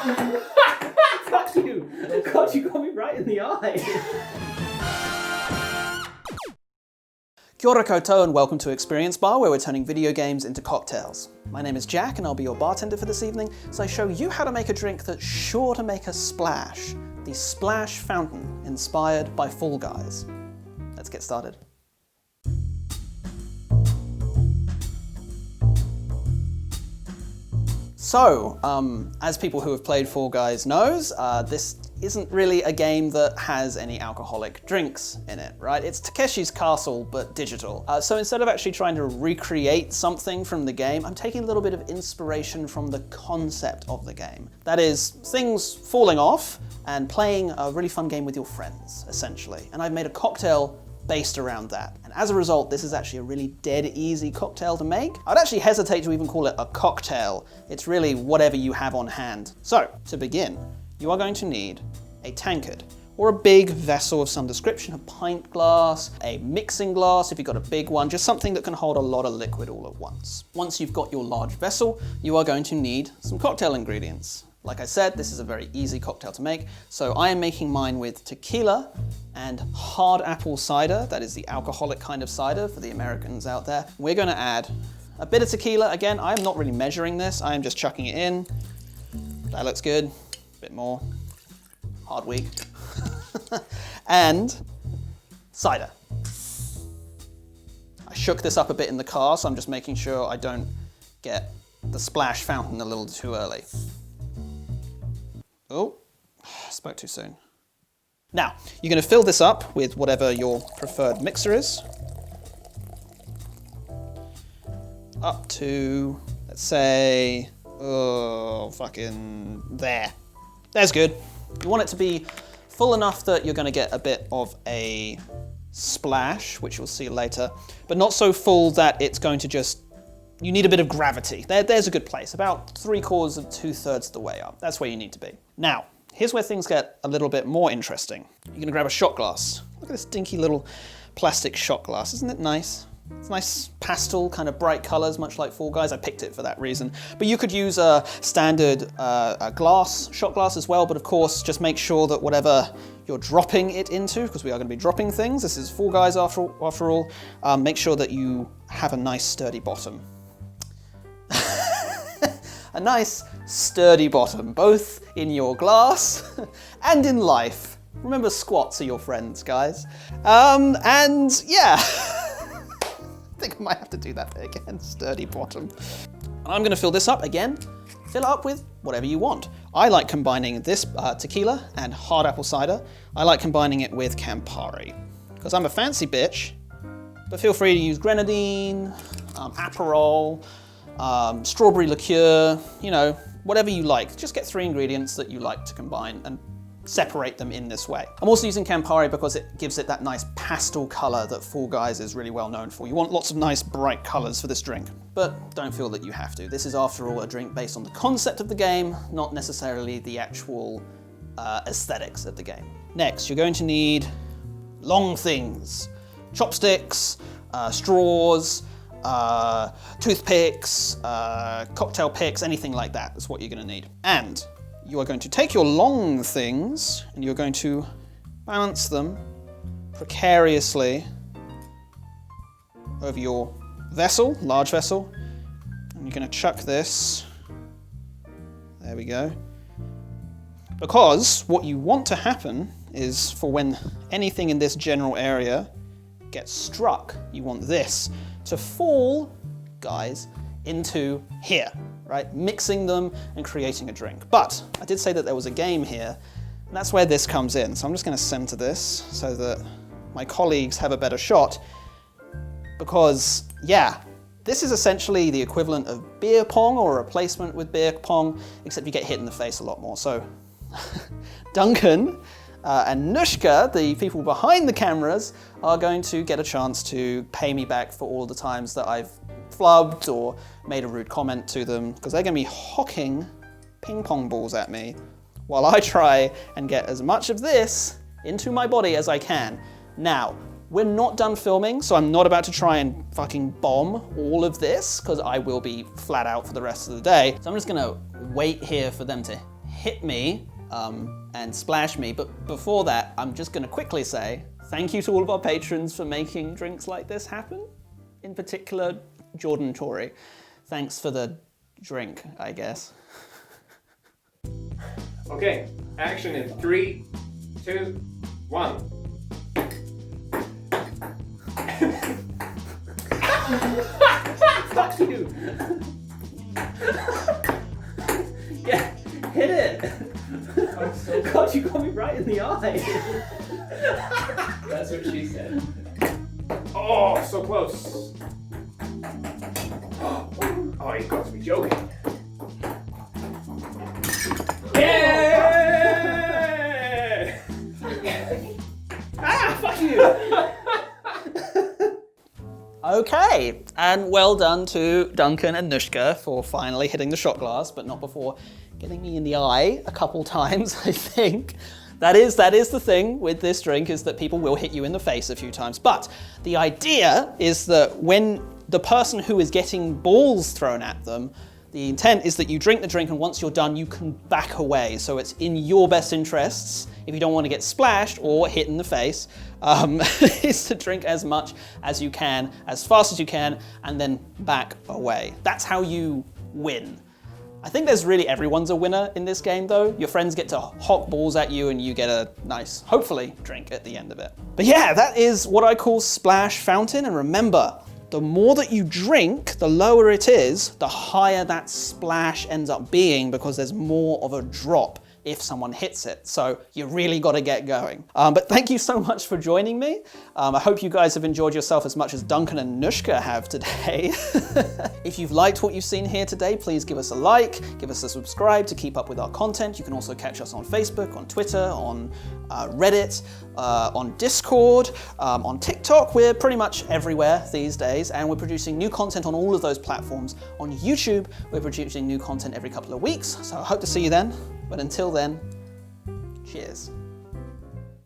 Fuck you! God, you got me right in the eye. Kia ora koutou and welcome to Experience Bar, where we're turning video games into cocktails. My name is Jack and I'll be your bartender for this evening, as I show you how to make a drink that's sure to make a splash. The Splash Fountain, inspired by Fall Guys. Let's get started. So, as people who have played Fall Guys knows, this isn't really a game that has any alcoholic drinks in it, right? It's Takeshi's Castle, but digital. So instead of actually trying to recreate something from the game, I'm taking a little bit of inspiration from the concept of the game. That is, things falling off and playing a really fun game with your friends, essentially. And I've made a cocktail based around that. And as a result, this is actually a really dead easy cocktail to make. I'd actually hesitate to even call it a cocktail. It's really whatever you have on hand. So, to begin, you are going to need a tankard, or a big vessel of some description, a pint glass, a mixing glass if you've got a big one, just something that can hold a lot of liquid all at once. Once you've got your large vessel, you are going to need some cocktail ingredients. Like I said, this is a very easy cocktail to make, so I am making mine with tequila and hard apple cider. That is the alcoholic kind of cider for the Americans out there. We're going to add a bit of tequila. Again, I'm not really measuring this, I am just chucking it in. That looks good. A bit more. Hard week. And cider. I shook this up a bit in the car, so I'm just making sure I don't get the splash fountain a little too early. Oh, spoke too soon. Now, you're going to fill this up with whatever your preferred mixer is. Up to, let's say, fucking there. There's good. You want it to be full enough that you're going to get a bit of a splash, which you'll see later, but not so full that it's going to just, you need a bit of gravity. There's a good place, about 3/4 of 2/3 of the way up. That's where you need to be. Now, here's where things get a little bit more interesting. You're going to grab a shot glass. Look at this dinky little plastic shot glass. Isn't it nice? It's nice pastel, kind of bright colors, much like Fall Guys. I picked it for that reason. But you could use a standard shot glass as well, but of course, just make sure that whatever you're dropping it into, because we are going to be dropping things, this is Fall Guys after all, make sure that you have a nice sturdy bottom. A nice sturdy bottom, both in your glass and in life. Remember, squats are your friends, guys. And yeah. I think I might have to do that bit again, sturdy bottom. I'm going to fill this up again. Fill it up with whatever you want. I like combining this tequila and hard apple cider. I like combining it with Campari, because I'm a fancy bitch, but feel free to use grenadine, Aperol, strawberry liqueur, you know, whatever you like. Just get 3 ingredients that you like to combine and separate them in this way. I'm also using Campari because it gives it that nice pastel color that Fall Guys is really well known for. You want lots of nice bright colors for this drink, but don't feel that you have to. This is after all a drink based on the concept of the game, not necessarily the actual aesthetics of the game. Next, you're going to need long things, chopsticks, straws, toothpicks, cocktail picks, anything like that. That's what you're going to need. And you are going to take your long things and you're going to balance them precariously over your vessel, large vessel, and you're going to chuck this. There we go. Because what you want to happen is for when anything in this general area gets struck, you want this to fall, guys, into here, right? Mixing them and creating a drink. But I did say that there was a game here, and that's where this comes in. So I'm just going to center this so that my colleagues have a better shot, because yeah, this is essentially the equivalent of beer pong or a replacement with beer pong, except you get hit in the face a lot more. So Duncan and Nushka, the people behind the cameras, are going to get a chance to pay me back for all the times that I've flubbed or made a rude comment to them, because they're going to be hocking ping pong balls at me while I try and get as much of this into my body as I can. Now, we're not done filming, so I'm not about to try and fucking bomb all of this, because I will be flat out for the rest of the day. So I'm just going to wait here for them to hit me and splash me. But before that, I'm just gonna quickly say thank you to all of our patrons for making drinks like this happen. In particular, Jordan Tory. Thanks for the drink, I guess. Okay, action in 3, 2, 1. Fuck you! Yeah, hit it! I'm so God, you got me right in the eye! That's what she said. Oh, so close. Oh, you got to be joking. Yeah! Ah, fuck you! Okay, and well done to Duncan and Nushka for finally hitting the shot glass, but not before getting me in the eye a couple times, I think. That is the thing with this drink, is that people will hit you in the face a few times. But the idea is that when the person who is getting balls thrown at them, the intent is that you drink the drink, and once you're done, you can back away. So it's in your best interests, if you don't want to get splashed or hit in the face, is to drink as much as you can, as fast as you can, and then back away. That's how you win. I think there's really everyone's a winner in this game though. Your friends get to hock balls at you and you get a nice, hopefully, drink at the end of it. But yeah, that is what I call Splash Fountain. And remember, the more that you drink, the lower it is, the higher that splash ends up being, because there's more of a drop if someone hits it. So you really got to get going. But thank you so much for joining me. I hope you guys have enjoyed yourself as much as Duncan and Nushka have today. If you've liked what you've seen here today, please give us a like, give us a subscribe to keep up with our content. You can also catch us on Facebook, on Twitter, on Reddit, on Discord, on TikTok. We're pretty much everywhere these days, and we're producing new content on all of those platforms. On YouTube, we're producing new content every couple of weeks, so I hope to see you then. But until then, cheers.